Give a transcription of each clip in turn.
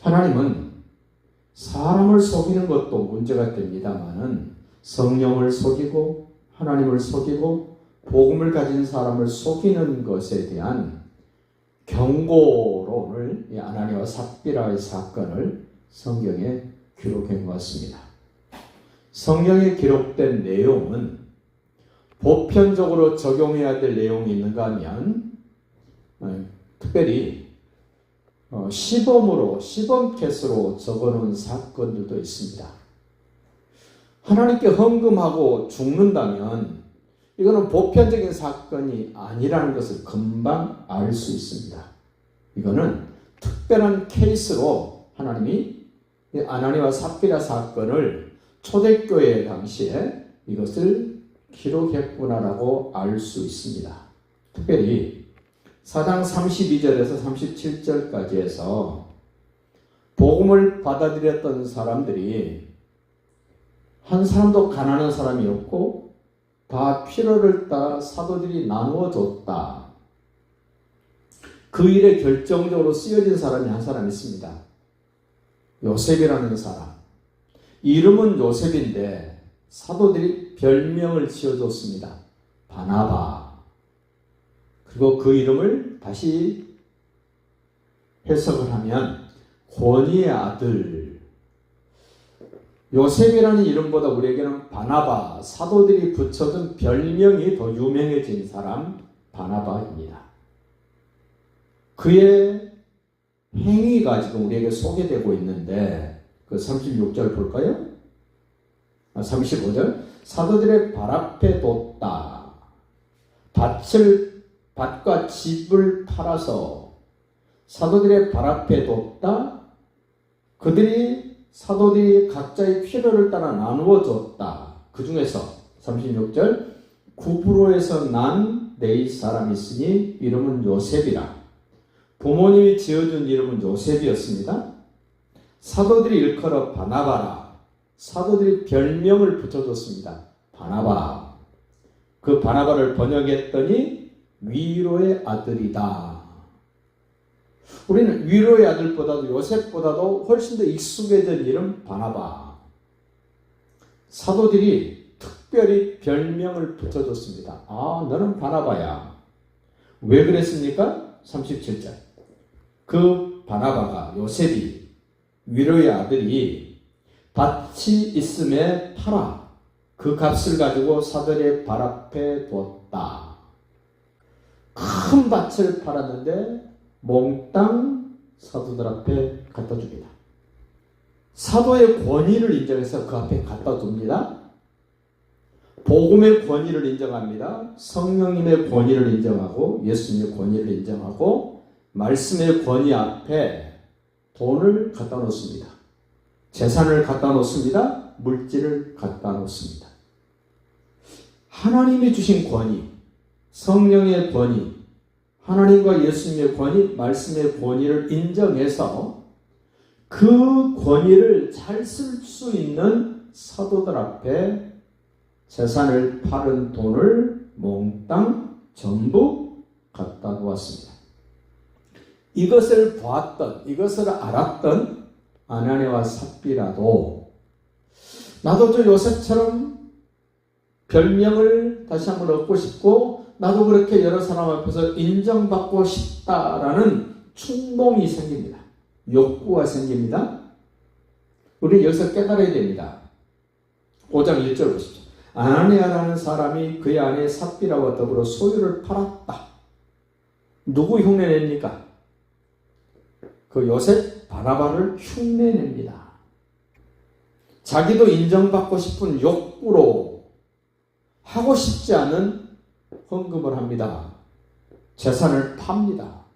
하나님은 사람을 속이는 것도 문제가 됩니다마는 성령을 속이고 하나님을 속이고 복음을 가진 사람을 속이는 것에 대한 경고로 오늘 이 아나니와 삽비라의 사건을 성경에 기록해 놓았습니다. 성경에 기록된 내용은 보편적으로 적용해야 될 내용이 있는가 하면 특별히 시범 케이스로 적어놓은 사건들도 있습니다. 하나님께 헌금하고 죽는다면 이거는 보편적인 사건이 아니라는 것을 금방 알 수 있습니다. 이거는 특별한 케이스로 하나님이 아나니와 삽비라 사건을 초대교회 당시에 이것을 기록했구나라고 알 수 있습니다. 특별히 4장 32절에서 37절까지 해서 복음을 받아들였던 사람들이 한 사람도 가난한 사람이 없고 다 필요를 따라 사도들이 나누어 줬다. 그 일에 결정적으로 쓰여진 사람이 한 사람 있습니다. 요셉이라는 사람. 이름은 요셉인데 사도들이 별명을 지어줬습니다. 바나바. 그리고 그 이름을 다시 해석을 하면 권위의 아들. 요셉이라는 이름보다 우리에게는 바나바, 사도들이 붙여준 별명이 더 유명해진 사람 바나바입니다. 그의 행위가 지금 우리에게 소개되고 있는데 그 36절 볼까요? 35절 사도들의 발 앞에 뒀다. 밭과 집을 팔아서 사도들의 발 앞에 뒀다. 사도들이 각자의 필요를 따라 나누어 줬다. 그 중에서 36절 구브로에서 난 네 사람이 있으니 이름은 요셉이라. 부모님이 지어준 이름은 요셉이었습니다. 사도들이 일컬어 바나바라. 사도들이 별명을 붙여줬습니다. 바나바. 그 바나바를 번역했더니 위로의 아들이다. 우리는 위로의 아들보다도 요셉보다도 훨씬 더 익숙해진 이름 바나바. 사도들이 특별히 별명을 붙여줬습니다. 아, 너는 바나바야. 왜 그랬습니까? 37절. 그 바나바가 요셉이 위로의 아들이 밭이 있음에 팔아 그 값을 가지고 사도들의 발 앞에 뒀다. 큰 밭을 팔았는데 몽땅 사도들 앞에 갖다 줍니다. 사도의 권위를 인정해서 그 앞에 갖다 둡니다. 복음의 권위를 인정합니다. 성령님의 권위를 인정하고 예수님의 권위를 인정하고 말씀의 권위 앞에 돈을 갖다 놓습니다. 재산을 갖다 놓습니다. 물질을 갖다 놓습니다. 하나님이 주신 권위, 성령의 권위, 하나님과 예수님의 권위, 말씀의 권위를 인정해서 그 권위를 잘 쓸 수 있는 사도들 앞에 재산을 팔은 돈을 몽땅 전부 갖다 놓았습니다. 이것을 보았던, 이것을 알았던 아나니와 삽비라도 나도 저 요셉처럼 별명을 다시 한번 얻고 싶고 나도 그렇게 여러 사람 앞에서 인정받고 싶다라는 충동이 생깁니다. 욕구가 생깁니다. 우리 여기서 깨달아야 됩니다. 5장 1절 보십시오. 아나니아라는 사람이 그의 아내 삽비라와 더불어 소유를 팔았다. 누구 흉내냅니까? 그 요셉 바나바를 흉내냅니다. 자기도 인정받고 싶은 욕구로 하고 싶지 않은 헌금을 합니다. 재산을 팝니다.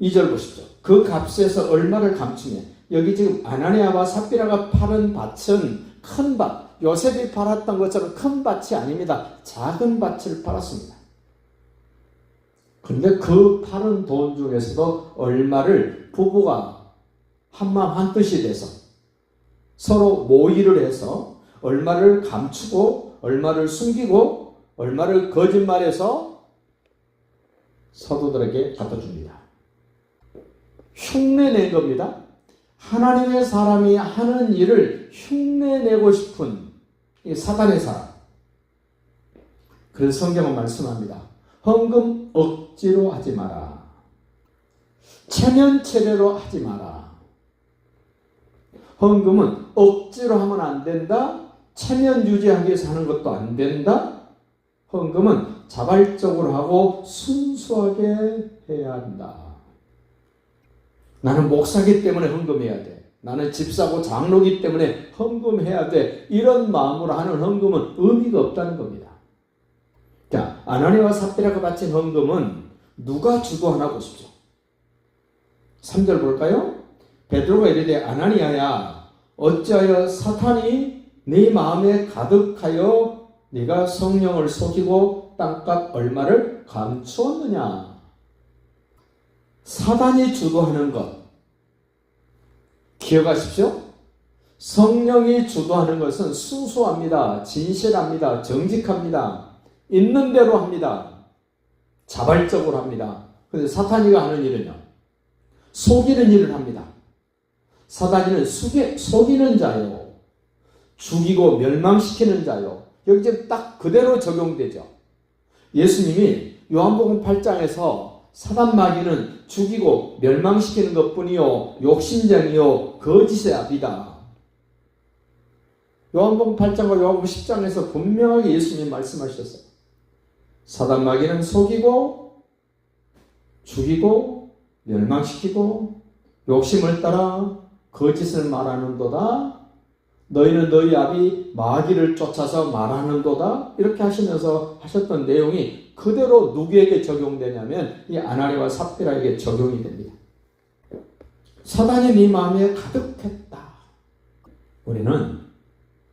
2절 보십시오. 그 값에서 얼마를 감추면 여기 지금 아나니아와 삽비라가 팔은 밭은 큰 밭, 요셉이 팔았던 것처럼 큰 밭이 아닙니다. 작은 밭을 팔았습니다. 그런데 그 파는 돈 중에서도 얼마를 부부가 한마음 한뜻이 돼서 서로 모의를 해서 얼마를 감추고 얼마를 숨기고 얼마를 거짓말해서 사도들에게 갖다 줍니다. 흉내낸 겁니다. 하나님의 사람이 하는 일을 흉내내고 싶은 이 사단의 사람. 그래서 성경은 말씀합니다. 헌금 억지로 하지 마라. 체면체례로 하지 마라. 헌금은 억지로 하면 안 된다. 체면 유지하기 위해서 하는 것도 안 된다. 헌금은 자발적으로 하고 순수하게 해야 한다. 나는 목사기 때문에 헌금해야 돼. 나는 집사고 장로기 때문에 헌금해야 돼. 이런 마음으로 하는 헌금은 의미가 없다는 겁니다. 자, 아나니아와 삽비라가 바친 헌금은 누가 주도하나 보십시오. 3절 볼까요? 베드로가 이르되 아나니아야 어찌하여 사탄이 네 마음에 가득하여 네가 성령을 속이고 땅값 얼마를 감추었느냐. 사단이 주도하는 것 기억하십시오. 성령이 주도하는 것은 순수합니다. 진실합니다. 정직합니다. 있는 대로 합니다. 자발적으로 합니다. 그런데 사탄이가 하는 일은요, 속이는 일을 합니다. 사단이는 속이는 자요, 죽이고 멸망시키는 자요. 여기 지금 딱 그대로 적용되죠. 예수님이 요한복음 8장에서 사단 마귀는 죽이고 멸망시키는 것뿐이요 욕심쟁이요 거짓의 아비다. 요한복음 8장과 요한복음 10장에서 분명하게 예수님이 말씀하셨어요. 사단 마귀는 속이고 죽이고 멸망시키고 욕심을 따라 거짓을 말하는도다. 너희는 너희 아비 마귀를 쫓아서 말하는도다. 이렇게 하시면서 하셨던 내용이 그대로 누구에게 적용되냐면 이 아나니아와 삽비라에게 적용이 됩니다. 사단이 네 마음에 가득했다. 우리는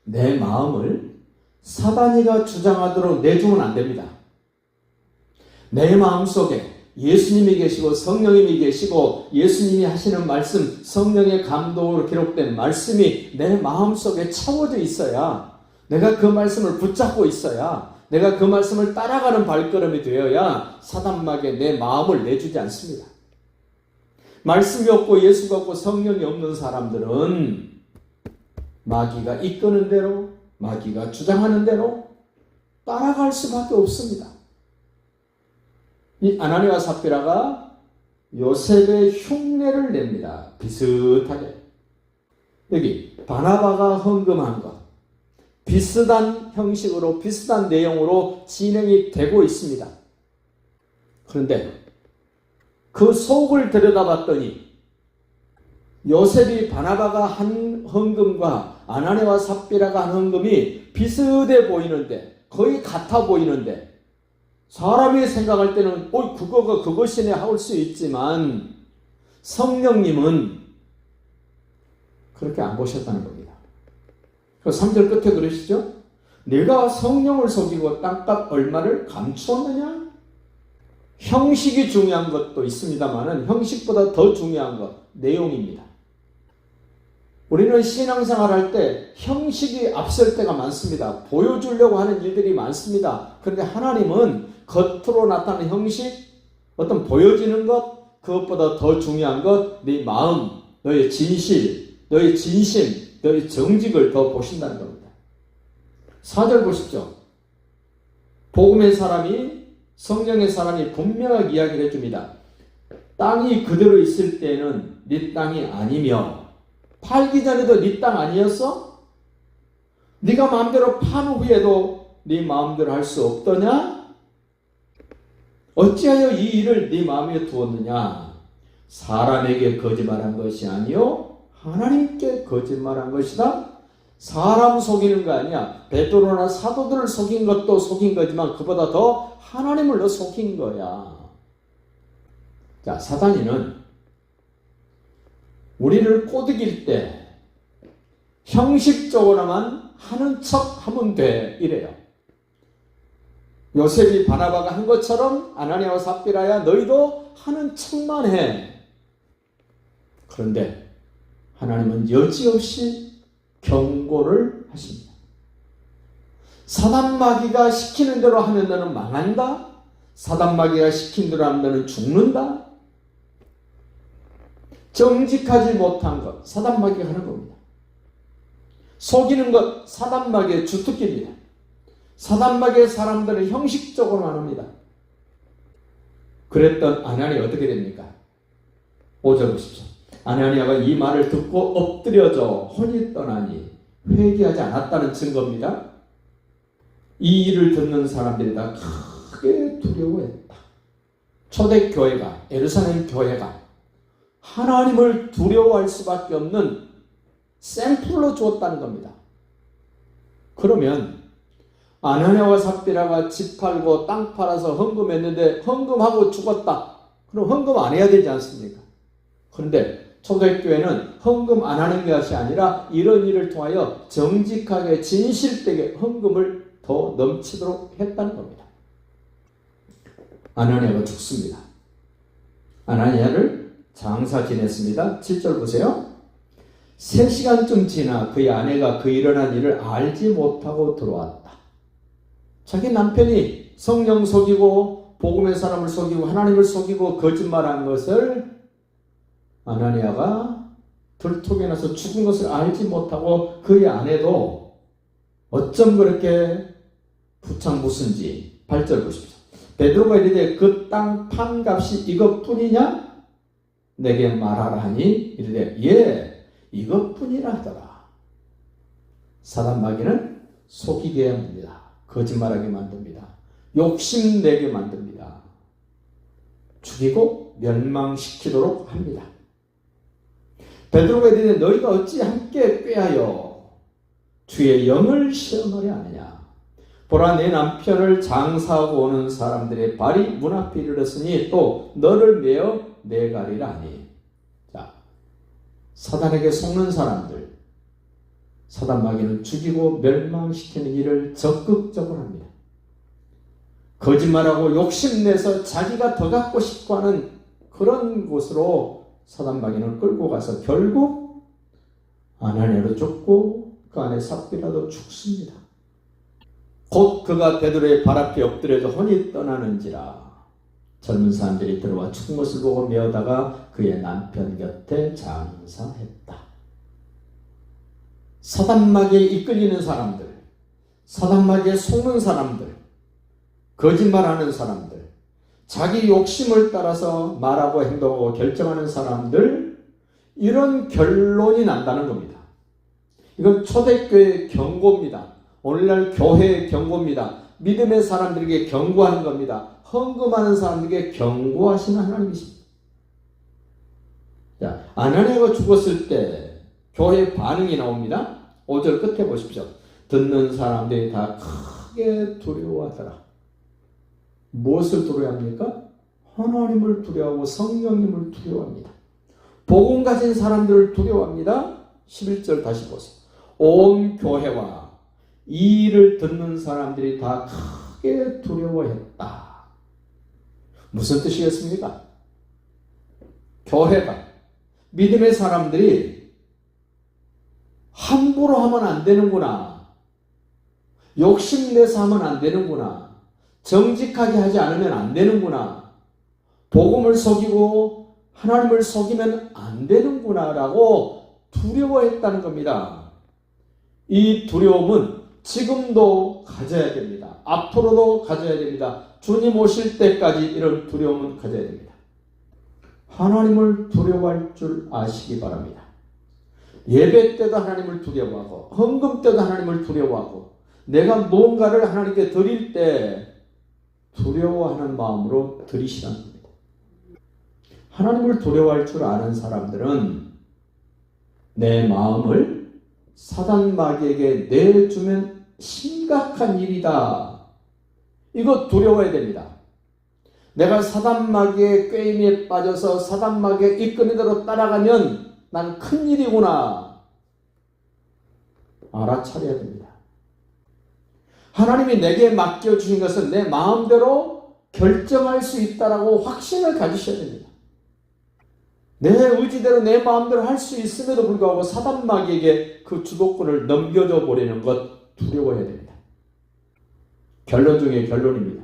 내 마음을 사단이가 주장하도록 내주면 안 됩니다. 내 마음속에 예수님이 계시고 성령님이 계시고 예수님이 하시는 말씀, 성령의 감동으로 기록된 말씀이 내 마음속에 채워져 있어야, 내가 그 말씀을 붙잡고 있어야, 내가 그 말씀을 따라가는 발걸음이 되어야 사단마귀에 내 마음을 내주지 않습니다. 말씀이 없고 예수가 없고 성령이 없는 사람들은 마귀가 이끄는 대로, 마귀가 주장하는 대로 따라갈 수밖에 없습니다. 이 아나니아와 삽비라가 요셉의 흉내를 냅니다. 비슷하게. 여기 바나바가 헌금한 것, 비슷한 형식으로 비슷한 내용으로 진행이 되고 있습니다. 그런데 그 속을 들여다봤더니 요셉이 바나바가 한 헌금과 아나니아와 삽비라가 한 헌금이 비슷해 보이는데, 거의 같아 보이는데, 사람이 생각할 때는 그거가 그것이네 할 수 있지만 성령님은 그렇게 안 보셨다는 겁니다. 그래서 3절 끝에 그러시죠? 내가 성령을 속이고 땅값 얼마를 감추었느냐? 형식이 중요한 것도 있습니다만 형식보다 더 중요한 것, 내용입니다. 우리는 신앙생활 할 때 형식이 앞설 때가 많습니다. 보여주려고 하는 일들이 많습니다. 그런데 하나님은 겉으로 나타나는 형식, 어떤 보여지는 것, 그것보다 더 중요한 것, 네 마음, 너의 진실, 너의 진심, 너의 정직을 더 보신다는 겁니다. 4절 보십시오. 복음의 사람이, 성령의 사람이 분명하게 이야기를 해줍니다. 땅이 그대로 있을 때는 네 땅이 아니며, 팔기 전에도 네 땅 아니었어? 네가 마음대로 판 후에도 네 마음대로 할 수 없더냐? 어찌하여 이 일을 네 마음에 두었느냐? 사람에게 거짓말한 것이 아니요 하나님께 거짓말한 것이다. 사람 속이는 거 아니야. 베드로나 사도들을 속인 것도 속인 거지만 그보다 더 하나님을 더 속인 거야. 자, 사단이는 우리를 꼬드길 때 형식적으로만 하는 척 하면 돼, 이래요. 요셉이 바나바가 한 것처럼 아나니아와 삽비라야 너희도 하는 척만 해. 그런데 하나님은 여지없이 경고를 하십니다. 사단마귀가 시키는 대로 하면 너는 망한다. 사단마귀가 시킨 대로 하면 너는 죽는다. 정직하지 못한 것, 사단마귀가 하는 겁니다. 속이는 것, 사단마귀의 주특기입니다. 사단마귀의 사람들은 형식적으로만 합니다. 그랬던 아나니아가 어떻게 됩니까? 5절 보십시오. 아나니아가 이 말을 듣고 엎드려져 혼이 떠나니 회개하지 않았다는 증거입니다. 이 일을 듣는 사람들이 다 크게 두려워했다. 초대교회가, 예루살렘 교회가 하나님을 두려워할 수밖에 없는 샘플로 주었다는 겁니다. 그러면 아나니아와 삽비라가 집 팔고 땅 팔아서 헌금했는데 헌금하고 죽었다. 그럼 헌금 안 해야 되지 않습니까? 그런데 초대교회는 헌금 안 하는 것이 아니라 이런 일을 통하여 정직하게 진실되게 헌금을 더 넘치도록 했다는 겁니다. 아나니아가 죽습니다. 아나니아를 장사 지냈습니다. 7절 보세요. 3시간쯤 지나 그의 아내가 그 일어난 일을 알지 못하고 들어왔다. 자기 남편이 성령 속이고 복음의 사람을 속이고 하나님을 속이고 거짓말한 것을 아나니아가 들통에 나서 죽은 것을 알지 못하고 그의 아내도 어쩜 그렇게 부창무슨지 8절 보십시오. 베드로가 이르되 그 땅 판 값이 이것뿐이냐? 내게 말하라 하니 이르되 예 이것뿐이라 하더라. 사단마귀는 속이게 합니다. 거짓말하게 만듭니다. 욕심내게 만듭니다. 죽이고 멸망시키도록 합니다. 베드로가 이르되 너희가 어찌 함께 꾀하여 주의 영을 시험하려 하느냐. 보라 내 남편을 장사하고 오는 사람들의 발이 문 앞에 이르렀으니 또 너를 메어 내가리라 하니. 자, 사단에게 속는 사람들, 사단마귀는 죽이고 멸망시키는 일을 적극적으로 합니다. 거짓말하고 욕심내서 자기가 더 갖고 싶고 하는 그런 곳으로 사단마귀는 끌고 가서 결국 아나니아도 죽고 그 안에 삽비라도 죽습니다. 곧 그가 베드로의 발 앞에 엎드려져 혼이 떠나는지라 젊은 사람들이 들어와 죽은 것을 보고 메어다가 그의 남편 곁에 장사했다. 사단마귀에 이끌리는 사람들, 사단마귀에 속는 사람들, 거짓말하는 사람들, 자기 욕심을 따라서 말하고 행동하고 결정하는 사람들, 이런 결론이 난다는 겁니다. 이건 초대교회의 경고입니다. 오늘날 교회의 경고입니다. 믿음의 사람들에게 경고하는 겁니다. 헌금하는 사람들에게 경고하시는 하나님이십니다. 자, 아나니아가 죽었을 때 교회의 반응이 나옵니다. 5절 끝에 보십시오. 듣는 사람들이 다 크게 두려워하더라. 무엇을 두려워합니까? 하나님을 두려워하고 성령님을 두려워합니다. 복음 가진 사람들을 두려워합니다. 11절 다시 보세요. 온 교회와 이 일을 듣는 사람들이 다 크게 두려워했다. 무슨 뜻이겠습니까? 교회가, 믿음의 사람들이 함부로 하면 안 되는구나. 욕심내서 하면 안 되는구나. 정직하게 하지 않으면 안 되는구나. 복음을 속이고 하나님을 속이면 안 되는구나라고 두려워했다는 겁니다. 이 두려움은 지금도 가져야 됩니다. 앞으로도 가져야 됩니다. 주님 오실 때까지 이런 두려움은 가져야 됩니다. 하나님을 두려워할 줄 아시기 바랍니다. 예배 때도 하나님을 두려워하고 헌금 때도 하나님을 두려워하고 내가 무언가를 하나님께 드릴 때 두려워하는 마음으로 드리시라는 겁니다. 하나님을 두려워할 줄 아는 사람들은 내 마음을 사단마귀에게 내주면 심각한 일이다. 이거 두려워해야 됩니다. 내가 사단마귀의 꾀임에 빠져서 사단마귀의 이끌림대로 따라가면 난 큰일이구나. 알아차려야 됩니다. 하나님이 내게 맡겨주신 것은 내 마음대로 결정할 수 있다라고 확신을 가지셔야 됩니다. 내 의지대로 내 마음대로 할 수 있음에도 불구하고 사단마귀에게 그 주도권을 넘겨줘 버리는 것 두려워해야 됩니다. 결론 중에 결론입니다.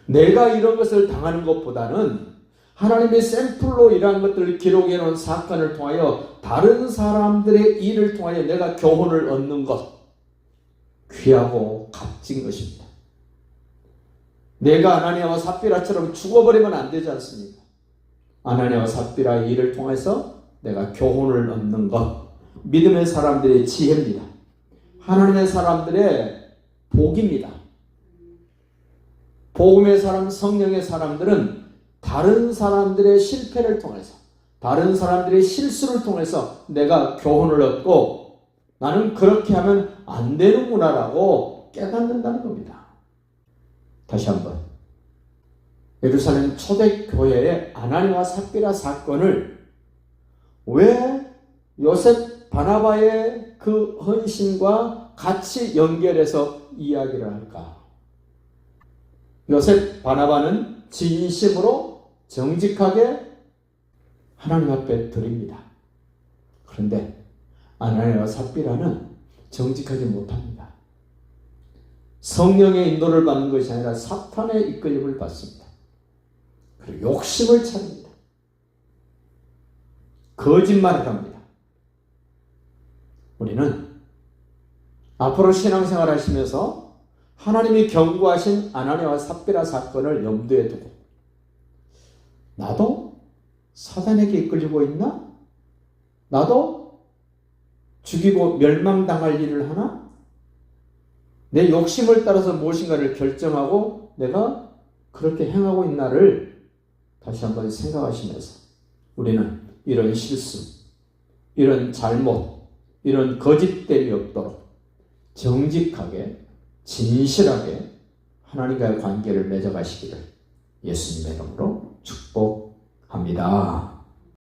내가 이런 것을 당하는 것보다는 하나님의 샘플로 이러한 것들을 기록해 놓은 사건을 통하여 다른 사람들의 일을 통하여 내가 교훈을 얻는 것, 귀하고 값진 것입니다. 내가 아나니아와 삽비라처럼 죽어버리면 안 되지 않습니까? 아나니아와 삽비라의 일을 통해서 내가 교훈을 얻는 것, 믿음의 사람들의 지혜입니다. 하나님의 사람들의 복입니다. 복음의 사람, 성령의 사람들은 다른 사람들의 실패를 통해서, 다른 사람들의 실수를 통해서 내가 교훈을 얻고 나는 그렇게 하면 안 되는구나라고 깨닫는다는 겁니다. 다시 한번, 예루살렘 초대교회의 아나니아와 삽비라 사건을 왜 요셉 바나바의 그 헌신과 같이 연결해서 이야기를 할까? 요셉 바나바는 진심으로 정직하게 하나님 앞에 드립니다. 그런데 아나니아와 삽비라는 정직하지 못합니다. 성령의 인도를 받는 것이 아니라 사탄의 이끌림을 받습니다. 그리고 욕심을 차립니다. 거짓말을 합니다. 우리는 앞으로 신앙생활 하시면서 하나님이 경고하신 아나니아와 삽비라 사건을 염두에 두고 나도 사단에게 이끌리고 있나? 나도 죽이고 멸망당할 일을 하나? 내 욕심을 따라서 무엇인가를 결정하고 내가 그렇게 행하고 있나를 다시 한번 생각하시면서 우리는 이런 실수, 이런 잘못, 이런 거짓됨이 없도록 정직하게 진실하게 하나님과의 관계를 맺어가시기를 예수님의 이름으로 축복합니다.